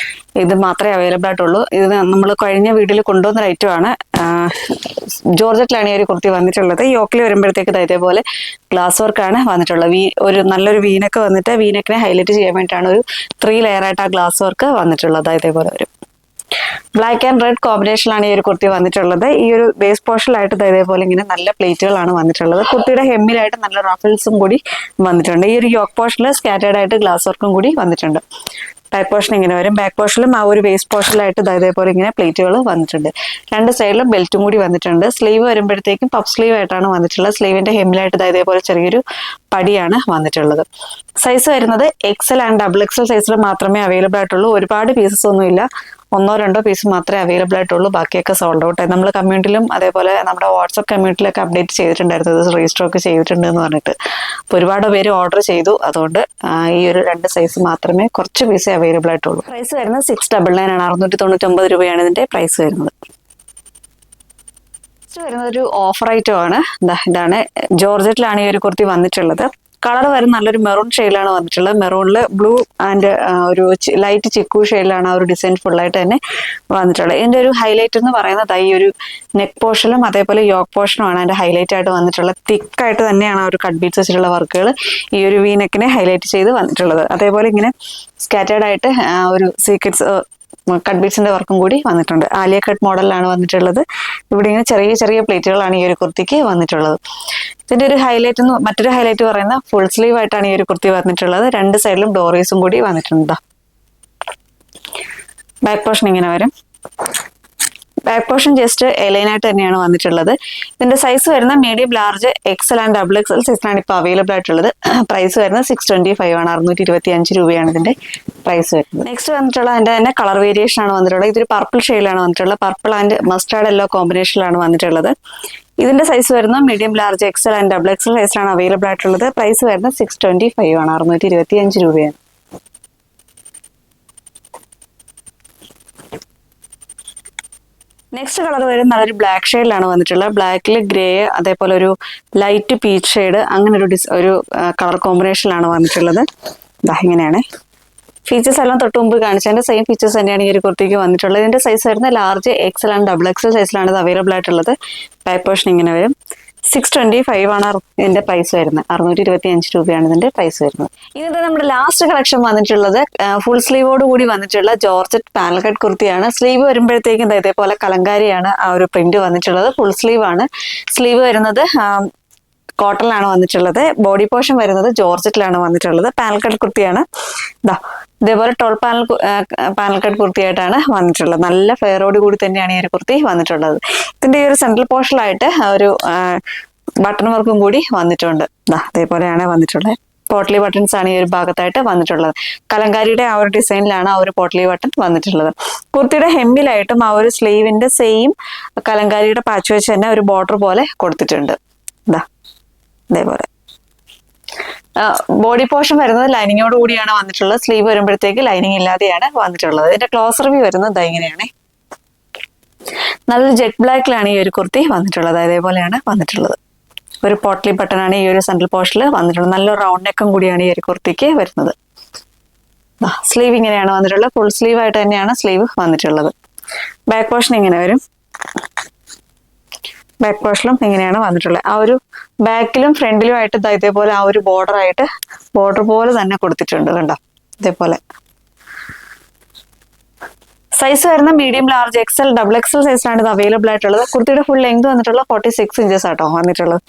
ഇത് മാത്രമേ അവൈലബിൾ ആയിട്ടുള്ളൂ. ഇത് നമ്മൾ കഴിഞ്ഞ വീഡിയോയിൽ കൊണ്ടുവന്ന ഒരു ഐറ്റമാണ്. ജോർജറ്റിലാണ് ഈ ഒരു കുർത്തി വന്നിട്ടുള്ളത്. യോക്കിൽ വരുമ്പോഴത്തേക്ക് ഇതേപോലെ ഗ്ലാസ് വർക്കാണ് വന്നിട്ടുള്ളത്. ഒരു നല്ലൊരു വീനക്ക് വന്നിട്ട് വീനക്കിനെ ഹൈലൈറ്റ് ചെയ്യാൻ വേണ്ടിയിട്ടാണ് ഒരു 3 ലെയർ ആയിട്ട് ആ ഗ്ലാസ് വർക്ക് വന്നിട്ടുള്ളത്. ഇതേപോലെ ഒരു ബ്ലാക്ക് ആൻഡ് റെഡ് കോമ്പിനേഷനിലാണ് ഈ ഒരു കുർത്തി വന്നിട്ടുള്ളത്. ഈ ഒരു ബേസ് പോർഷനിലായിട്ട് ഇതേപോലെ ഇങ്ങനെ നല്ല പ്ലേറ്റുകളാണ് വന്നിട്ടുള്ളത്. കുർത്തിയുടെ ഹെമ്മിലായിട്ട് നല്ല റഫിൾസും കൂടി വന്നിട്ടുണ്ട്. ഈ ഒരു യോക്ക് പോർഷനിൽ സ്കാറ്റേർഡ് ആയിട്ട് ഗ്ലാസ് വർക്കും കൂടി വന്നിട്ടുണ്ട്. ബാക്ക് പോർഷൻ ഇങ്ങനെ വരും. ബാക്ക് പോർഷനിലും ആ ഒരു വേസ്റ്റ് പോർഷനിലായിട്ട് ഇതേപോലെ ഇങ്ങനെ പ്ലേറ്റുകൾ വന്നിട്ടുണ്ട്. രണ്ട് സൈഡിലും ബെൽറ്റും കൂടി വന്നിട്ടുണ്ട്. സ്ലീവ് വരുമ്പോഴത്തേക്കും പഫ് സ്ലീവ് ആയിട്ടാണ് വന്നിട്ടുള്ളത്. സ്ലീവിന്റെ ഹെമ്മിലായിട്ട് ഇതേപോലെ ചെറിയൊരു പടിയാണ് വന്നിട്ടുള്ളത്. സൈസ് വരുന്നത് എക്സൽ ആൻഡ് ഡബിൾ എക്സൽ സൈസിൽ മാത്രമേ അവൈലബിൾ ആയിട്ടുള്ളൂ. ഒരുപാട് പീസസ് ഒന്നുമില്ല, 1-2 പീസ് മാത്രമേ അവൈലബിൾ ആയിട്ടുള്ളൂ. ബാക്കിയൊക്കെ സോൾഡ് ഔട്ട് ആയി. നമ്മൾ കമ്മ്യൂണിറ്റിയിലും അതേപോലെ നമ്മുടെ വാട്സ്ആപ്പ് കമ്മ്യൂണിറ്റിയിലൊക്കെ അപ്ഡേറ്റ് ചെയ്തിട്ടുണ്ടായിരുന്നു, ഇത് റീസ്റ്റോക്ക് ചെയ്തിട്ടുണ്ട് എന്ന് പറഞ്ഞിട്ട്. അപ്പോൾ ഒരുപാട് പേര് ഓർഡർ ചെയ്തു. അതുകൊണ്ട് ഈ ഒരു 2 സൈസ് മാത്രമേ കുറച്ച് പീസേ അവൈലബിൾ ആയിട്ടുള്ളൂ. പ്രൈസ് വരുന്നത് 699 ആണ്. 699 രൂപയാണ് ഇതിന്റെ പ്രൈസ് വരുന്നത്. വരുന്നത് ഒരു ഓഫർ ഐറ്റം ആണ്. ഇതാണ് ജോർജറ്റിലാണ് ഈ ഒരു കുർത്തി വന്നിട്ടുള്ളത്. കളർ വരും നല്ലൊരു മെറൂൺ ഷെയ്ഡിലാണ് വന്നിട്ടുള്ളത്. മെറൂണിൽ ബ്ലൂ ആൻഡ് ഒരു ലൈറ്റ് ചിക്കു ഷെയ്ഡിലാണ് ആ ഒരു ഡിസൈൻ ഫുള്ളായിട്ട് തന്നെ വന്നിട്ടുള്ളത്. ഇതിന്റെ ഒരു ഹൈലൈറ്റ് എന്ന് പറയുന്നത് ഈ ഒരു നെക്ക് പോർഷനും അതേപോലെ യോക്ക് പോർഷനുമാണ് അതിന്റെ ഹൈലൈറ്റ് ആയിട്ട് വന്നിട്ടുള്ളത്. തിക്കായിട്ട് തന്നെയാണ് ആ ഒരു കട്ട് ബീഡ്സ് വെച്ചിട്ടുള്ള വർക്കുകൾ ഈ ഒരു വി നെക്കിനെ ഹൈലൈറ്റ് ചെയ്ത് വന്നിട്ടുള്ളത്. അതേപോലെ ഇങ്ങനെ സ്കാറ്റേർഡ് ആയിട്ട് ഒരു സീക്വൻസ് കട്ട് ബീഡ്സിന്റെ വർക്കും കൂടി വന്നിട്ടുണ്ട്. ആലിയ കട്ട് മോഡലിലാണ് വന്നിട്ടുള്ളത്. ഇവിടെ ഇങ്ങനെ ചെറിയ ചെറിയ പ്ലേറ്റുകളാണ് ഈ ഒരു കുർത്തിക്ക് വന്നിട്ടുള്ളത്. ഇതിന്റെ ഒരു മറ്റൊരു ഹൈലൈറ്റ് പറയുന്ന ഫുൾ സ്ലീവ് ആയിട്ടാണ് ഈ ഒരു കുർത്തി വന്നിട്ടുള്ളത്. രണ്ട് സൈഡിലും ഡോറീസും കൂടി വന്നിട്ടുണ്ട്. ബാക്ക് പോർഷൻ ഇങ്ങനെ വരും. ബാക്ക് പോർഷൻ ജസ്റ്റ് എലൈനായിട്ട് തന്നെയാണ് വന്നിട്ടുള്ളത്. ഇതിന്റെ സൈസ് വരുന്ന medium, large, XL and double XL സൈസിലാണ് ഇപ്പോൾ അവൈലബിൾ ആയിട്ടുള്ളത്. പ്രൈസ് വരുന്നത് 625 ആണ്. 625 രൂപയാണ് ഇതിന്റെ പ്രൈസ് വരുന്നത്. നെക്സ്റ്റ് വന്നിട്ടുള്ള അതിന്റെ തന്നെ കളർ വേരിയേഷൻ ആണ് വന്നിട്ടുള്ളത്. ഇതൊരു പർപ്പിൾ ഷെയ്ഡിലാണ് വന്നിട്ടുള്ളത്. പർപ്പിൾ ആൻഡ് മസ്റ്റാർഡ് യെല്ലോ കോമ്പിനേഷനിലാണ് വന്നിട്ടുള്ളത്. ഇതിന്റെ സൈസ് വരുന്നത് medium, large, XL and double XL സൈസിലാണ് അവൈലബിൾ ആയിട്ടുള്ളത്. പ്രൈസ് വരുന്നത് 625 ആണ്. 625 രൂപയാണ്. നെക്സ്റ്റ് കളർ വരും നല്ലൊരു ബ്ലാക്ക് ഷെയ്ഡിലാണ് വന്നിട്ടുള്ളത്. ബ്ലാക്കിൽ ഗ്രേ അതേപോലെ ഒരു ലൈറ്റ് പീച്ച് ഷെയ്ഡ് അങ്ങനെ ഒരു കളർ കോമ്പിനേഷനിലാണ് വന്നിട്ടുള്ളത്. ഇങ്ങനെയാണ് ഫീച്ചേഴ്സ് എല്ലാം തൊട്ട് മുമ്പ് കാണിച്ചതിന്റെ സെയിം ഫീച്ചേഴ്സ് തന്നെയാണ് ഈ ഒരു കുർത്തിക്ക് വന്നിട്ടുള്ളത്. ഇതിന്റെ സൈസ് വരുന്നത് large, XL and double XL സൈസിലാണ് ഇത് അവൈലബിൾ ആയിട്ടുള്ളത്. ബാക്ക് പോർഷൻ ഇങ്ങനെ വരും. 625 ആണ് ഇതിന്റെ പ്രൈസ് വരുന്നത്. 625 രൂപയാണ് ഇതിന്റെ പ്രൈസ് വരുന്നത്. ഇന്നത്തെ നമ്മുടെ ലാസ്റ്റ് കളക്ഷൻ വന്നിട്ടുള്ളത് ഫുൾ സ്ലീവോട് കൂടി വന്നിട്ടുള്ള ജോർജറ്റ് പാനൽ കട്ട് കുർത്തിയാണ്. സ്ലീവ് വരുമ്പോഴത്തേക്കും ഇതേപോലെ കലങ്കാരിയാണ് ആ ഒരു പ്രിന്റ് വന്നിട്ടുള്ളത്. ഫുൾ സ്ലീവ് ആണ്. സ്ലീവ് വരുന്നത് കോട്ടണിലാണ് വന്നിട്ടുള്ളത്. ബോഡി പോർഷൻ വരുന്നത് ജോർജറ്റിലാണ് വന്നിട്ടുള്ളത്. പാനൽ കട്ട് കുർത്തിയാണ്. ഇതേപോലെ 12 പാനൽ കട്ട് കുർത്തിയായിട്ടാണ് വന്നിട്ടുള്ളത്. നല്ല ഫെയറോട് കൂടി തന്നെയാണ് ഈ ഒരു കുർത്തി വന്നിട്ടുള്ളത്. ഇതിന്റെ ഈ ഒരു സെൻട്രൽ പോർഷനിലായിട്ട് ഒരു ബട്ടൺ വർക്കും കൂടി വന്നിട്ടുണ്ട്. അതേപോലെയാണ് വന്നിട്ടുള്ളത്. പോട്ട്ലി ബട്ടൺസ് ആണ് ഈ ഒരു ഭാഗത്തായിട്ട് വന്നിട്ടുള്ളത്. കലങ്കാരിയുടെ ആ ഒരു ഡിസൈനിലാണ് ആ ഒരു പോട്ട്ലി ബട്ടൺ വന്നിട്ടുള്ളത്. കുർത്തിയുടെ ഹെമ്മിലായിട്ടും ആ ഒരു സ്ലീവിന്റെ സെയിം കലങ്കാരിയുടെ പാച്ച് വെച്ച് തന്നെ ഒരു ബോർഡർ പോലെ കൊടുത്തിട്ടുണ്ട്. ഇതാ ഇതേപോലെ ബോഡി പോർഷൻ വരുന്നത് ലൈനിങ്ങോട് കൂടിയാണ് വന്നിട്ടുള്ളത്. സ്ലീവ് വരുമ്പോഴത്തേക്ക് ലൈനിങ് ഇല്ലാതെയാണ് വന്നിട്ടുള്ളത്. ഇതിന്റെ ക്ലോസർ വ്യൂ വരുന്നത് ഇങ്ങനെയാണ്. നല്ലൊരു ജെറ്റ് ബ്ലാക്കിലാണ് ഈ ഒരു കുർത്തി വന്നിട്ടുള്ളത്. അതേപോലെയാണ് വന്നിട്ടുള്ളത്. ഒരു പോട്ട്ലി ബട്ടൺ ആണ് ഈ ഒരു സെൻട്രൽ പോർഷനിൽ വന്നിട്ടുള്ളത്. നല്ലൊരു റൗണ്ട് നെക്കും കൂടിയാണ് ഈ ഒരു കുർത്തിക്ക് വരുന്നത്. സ്ലീവ് ഇങ്ങനെയാണ് വന്നിട്ടുള്ളത്. ഫുൾ സ്ലീവ് ആയിട്ട് തന്നെയാണ് സ്ലീവ് വന്നിട്ടുള്ളത്. ബാക്ക് പോർഷൻ ഇങ്ങനെ വരും. ബാക്ക് പോർഷനിലും ഇങ്ങനെയാണ് വന്നിട്ടുള്ളത്. ആ ഒരു ബാക്കിലും ഫ്രണ്ടിലും ആയിട്ട് ഇതേപോലെ ആ ഒരു ബോർഡർ പോലെ തന്നെ കൊടുത്തിട്ടുണ്ട്. കണ്ടോ ഇതേപോലെ. സൈസ് വരുന്ന medium, large, XL, double XL സൈസിലാണ് ഇത് അവൈലബിൾ ആയിട്ടുള്ളത്. കുർത്തിയുടെ ഫുൾ ലെങ്ത് വന്നിട്ടുള്ള 46 ഇഞ്ചസ് ആട്ടോ വന്നിട്ടുള്ളത്.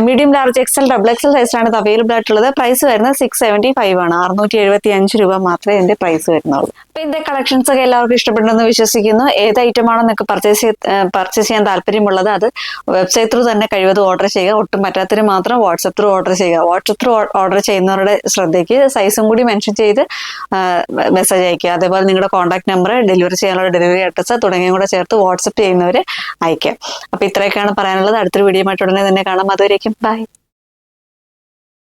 Medium, large, XL, double XL സൈസിലാണ് ഇത് അവൈലബിൾ ആയിട്ടുള്ളത്. പ്രൈസ് വരുന്നത് 675 ആണ്. 675 രൂപ മാത്രമേ ഇതിന്റെ പ്രൈസ് വരുന്നുള്ളൂ. അപ്പൊ ഇതിന്റെ കളക്ഷൻസ് ഒക്കെ എല്ലാവർക്കും ഇഷ്ടപ്പെടുന്നു വിശ്വസിക്കുന്നു. ഏത് ഐറ്റം ആണോ നിങ്ങൾക്ക് പർച്ചേസ് ചെയ്യാൻ താല്പര്യമുള്ളത് അത് വെബ്സൈറ്റ് ത്രൂ തന്നെ കഴിവതും ഓർഡർ ചെയ്യുക. ഒട്ടും പറ്റാത്തതിന് മാത്രം വാട്സപ്പ് ത്രൂ ഓർഡർ ചെയ്യുക. വാട്സപ്പ് ത്രൂ ഓർഡർ ചെയ്യുന്നവരുടെ ശ്രദ്ധയ്ക്ക് സൈസും കൂടി മെൻഷൻ ചെയ്ത് മെസ്സേജ് അയക്കുക. അതേപോലെ നിങ്ങളുടെ കോൺടാക്ട് നമ്പർ, ഡെലിവറി ചെയ്യാനുള്ള ഡെലിവറി അഡ്രസ്സ് തുടങ്ങിയ കൂടെ ചേർത്ത് വാട്സപ്പ് ചെയ്യുന്നവർ അയക്കാം. അപ്പൊ ഇത്രയൊക്കെയാണ് പറയാനുള്ളത്. അടുത്തൊരു വീഡിയോ ആയിട്ട് ഉടനെ തന്നെ കാണാം. അതുവരേക്കും ബൈ.